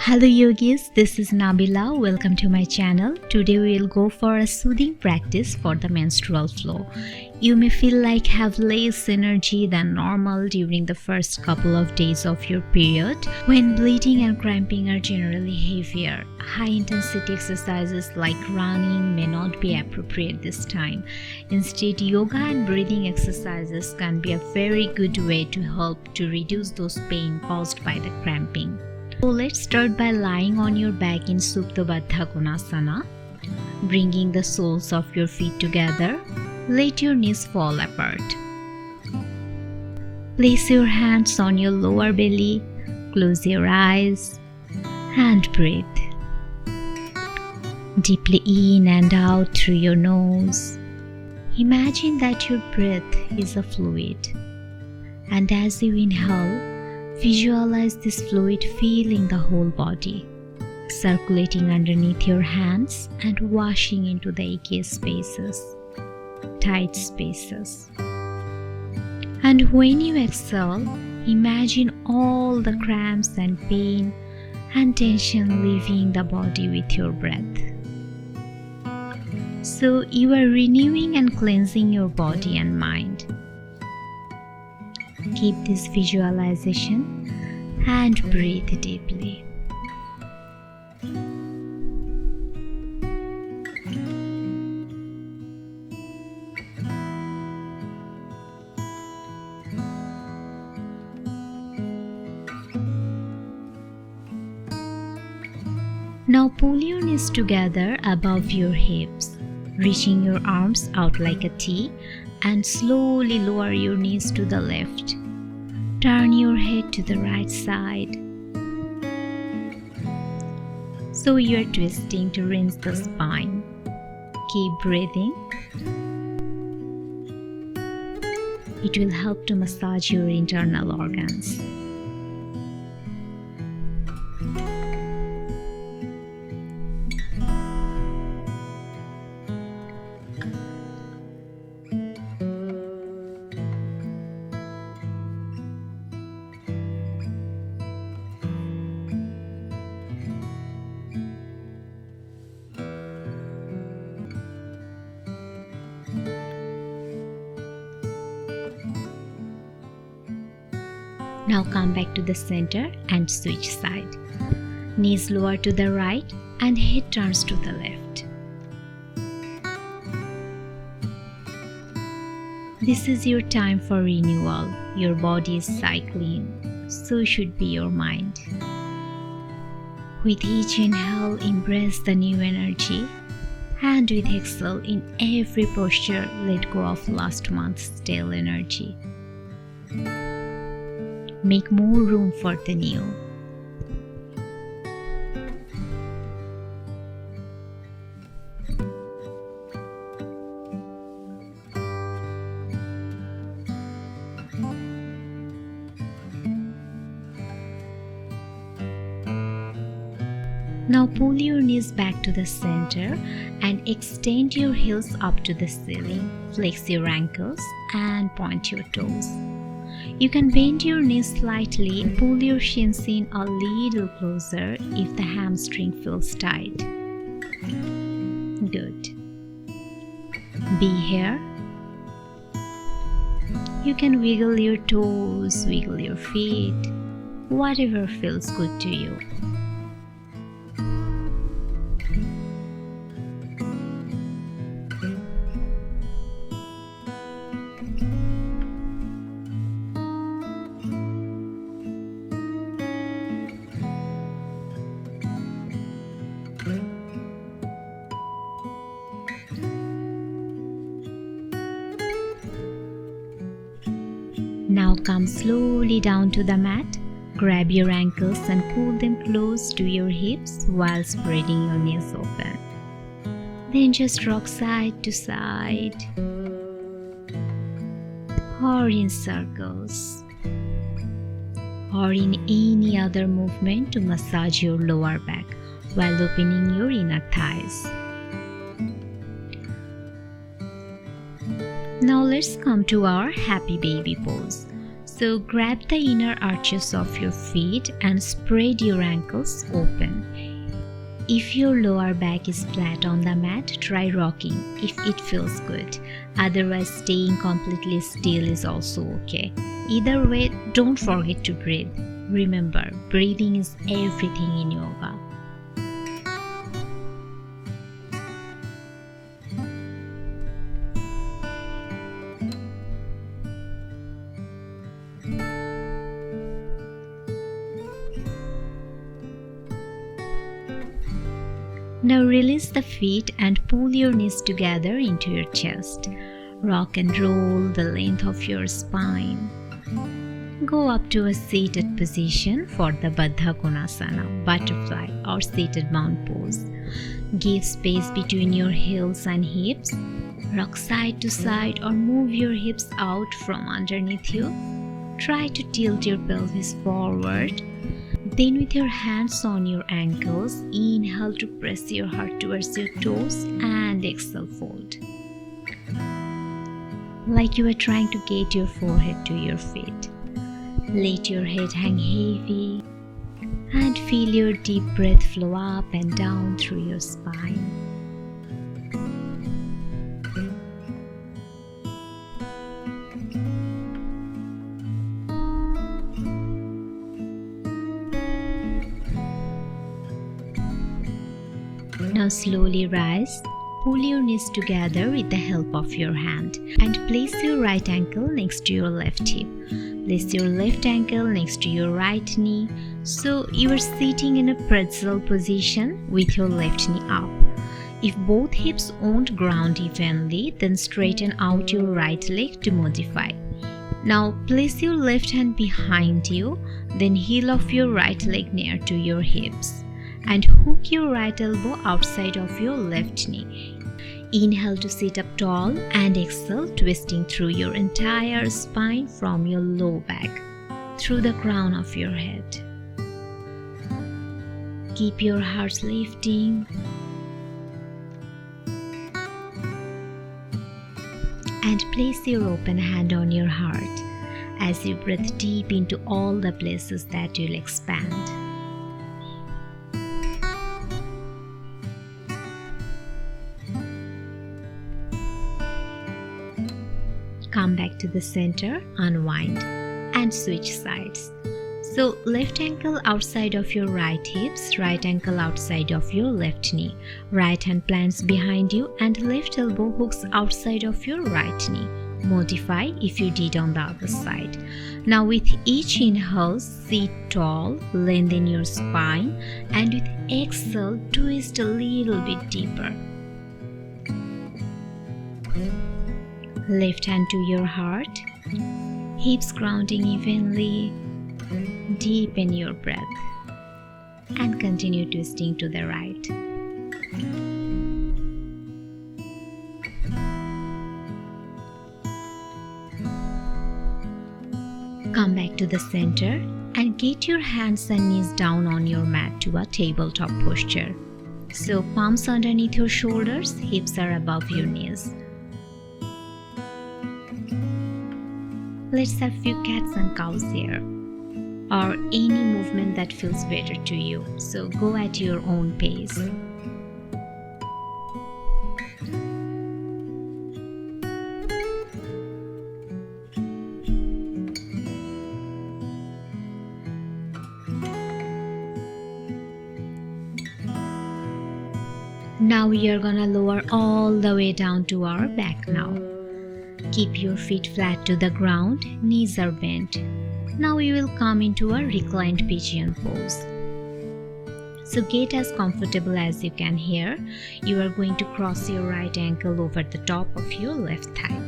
Hello yogis, this is Nabila. Welcome to my channel. Today we will go for a soothing practice for the menstrual flow. You may feel like have less energy than normal during the first couple of days of your period when bleeding and cramping are generally heavier. High intensity exercises like running may not be appropriate this time. Instead, yoga and breathing exercises can be a very good way to help to reduce those pain caused by the cramping. So let's start by lying on your back in Supta Baddha Konasana, bringing the soles of your feet together. Let your knees fall apart. Place your hands on your lower belly, close your eyes and breathe. Deeply in and out through your nose. Imagine that your breath is a fluid, and as you inhale, visualize this fluid filling the whole body, circulating underneath your hands and washing into the achy spaces, tight spaces. And when you exhale, imagine all the cramps and pain and tension leaving the body with your breath. So you are renewing and cleansing your body and mind. Keep this visualization and breathe deeply. Now pull your knees together above your hips, reaching your arms out like a T, and slowly lower your knees to the left. Turn your head to the right side. So you are twisting to rinse the spine. Keep breathing. It will help to massage your internal organs. Now come back to the center and switch side. Knees lower to the right and head turns to the left. This is your time for renewal. Your body is cycling, so should be your mind. With each inhale, embrace the new energy, and with exhale, in every posture, let go of last month's stale energy. Make more room for the new. Now pull your knees back to the center and extend your heels up to the ceiling. Flex your ankles and point your toes. You can bend your knees slightly and pull your shins in a little closer if the hamstring feels tight. Good. Be here. You can wiggle your toes, wiggle your feet, whatever feels good to you. Now come slowly down to the mat. Grab your ankles and pull them close to your hips while spreading your knees open. Then just rock side to side or in circles or in any other movement to massage your lower back while opening your inner thighs. Now let's come to our happy baby pose. So grab the inner arches of your feet and spread your ankles open. If your lower back is flat on the mat, try rocking if it feels good. Otherwise, staying completely still is also okay. Either way, don't forget to breathe. Remember, breathing is everything in yoga. Now release the feet and pull your knees together into your chest. Rock and roll the length of your spine. Go up to a seated position for the Baddha Konasana, butterfly or seated bound pose. Give space between your heels and hips. Rock side to side or move your hips out from underneath you. Try to tilt your pelvis forward. Then with your hands on your ankles, inhale to press your heart towards your toes and exhale fold. Like you are trying to get your forehead to your feet. Let your head hang heavy and feel your deep breath flow up and down through your spine. Now slowly rise, pull your knees together with the help of your hand and place your right ankle next to your left hip. Place your left ankle next to your right knee, so you are sitting in a pretzel position with your left knee up. If both hips won't ground evenly, then straighten out your right leg to modify. Now place your left hand behind you, then heel of your right leg near to your hips. And hook your right elbow outside of your left knee. Inhale to sit up tall and exhale, twisting through your entire spine from your low back through the crown of your head. Keep your heart lifting and place your open hand on your heart as you breathe deep into all the places that you'll expand. Come back to the center, unwind, and switch sides. So left ankle outside of your right hips, right ankle outside of your left knee. Right hand plants behind you and left elbow hooks outside of your right knee. Modify if you did on the other side. Now with each inhale, sit tall, lengthen your spine, and with exhale, twist a little bit deeper. Left hand to your heart, hips grounding evenly. Deepen your breath and continue twisting to the right. Come back to the center and get your hands and knees down on your mat to a tabletop posture. So palms underneath your shoulders, hips are above your knees. Let's have few cats and cows here, or any movement that feels better to you. So go at your own pace. Now we are gonna lower all the way down to our back now. Keep your feet flat to the ground, knees are bent. Now we will come into a reclined pigeon pose. So get as comfortable as you can here. You are going to cross your right ankle over the top of your left thigh.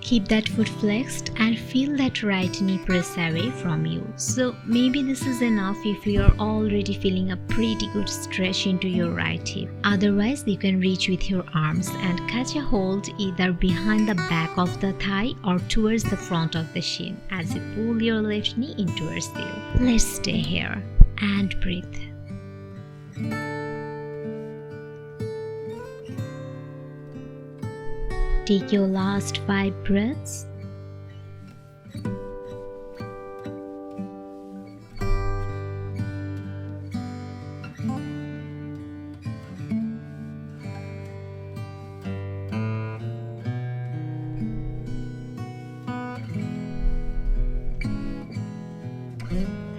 Keep that foot flexed and feel that right knee press away from you. So maybe this is enough if you are already feeling a pretty good stretch into your right hip. Otherwise, you can reach with your arms and catch a hold either behind the back of the thigh or towards the front of the shin as you pull your left knee in towards you. Let's stay here and breathe. Take your last 5 breaths.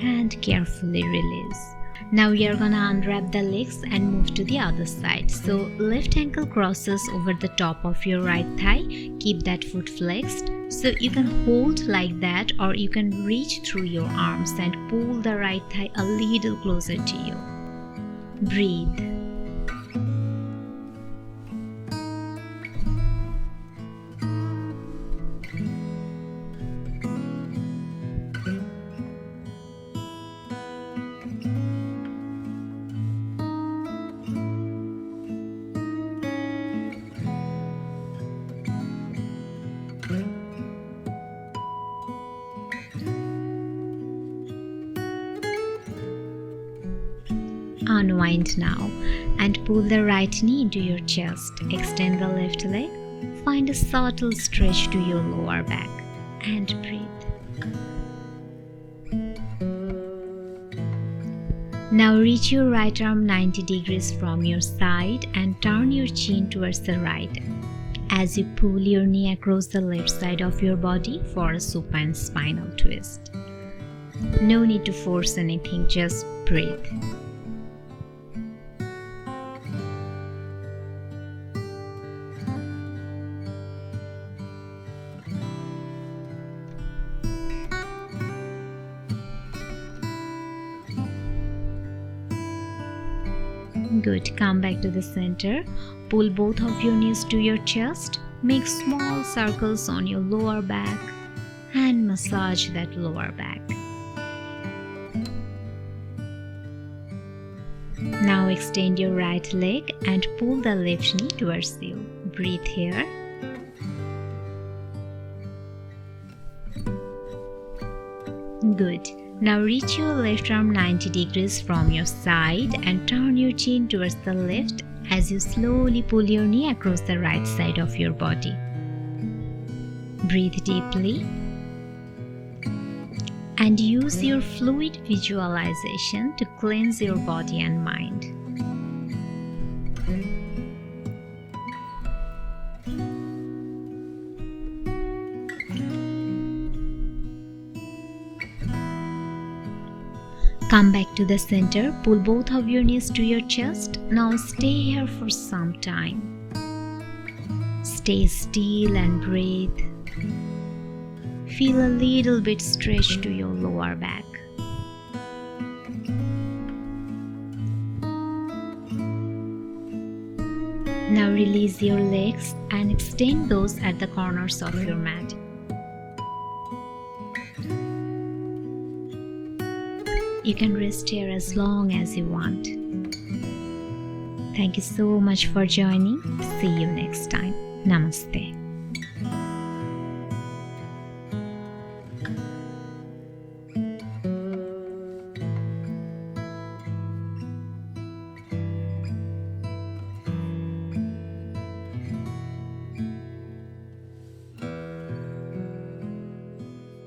and carefully release. Now we are gonna unwrap the legs and move to the other side. So left ankle crosses over the top of your right thigh. Keep that foot flexed. So you can hold like that, or you can reach through your arms and pull the right thigh a little closer to you. Breathe. Unwind now and pull the right knee into your chest. Extend the left leg. Find a subtle stretch to your lower back and breathe. Now reach your right arm 90 degrees from your side and turn your chin towards the right as you pull your knee across the left side of your body for a supine spinal twist. No need to force anything, just breathe. Good. Come back to the center. Pull both of your knees to your chest. Make small circles on your lower back and massage that lower back. Now extend your right leg and pull the left knee towards you. Breathe here. Good. Now reach your left arm 90 degrees from your side and turn your chin towards the left as you slowly pull your knee across the right side of your body. Breathe deeply and use your fluid visualization to cleanse your body and mind. Come back to the center, pull both of your knees to your chest. Now stay here for some time. Stay still and breathe. Feel a little bit stretch to your lower back. Now release your legs and extend those at the corners of your mat. You can rest here as long as you want. Thank you so much for joining. See you next time. Namaste.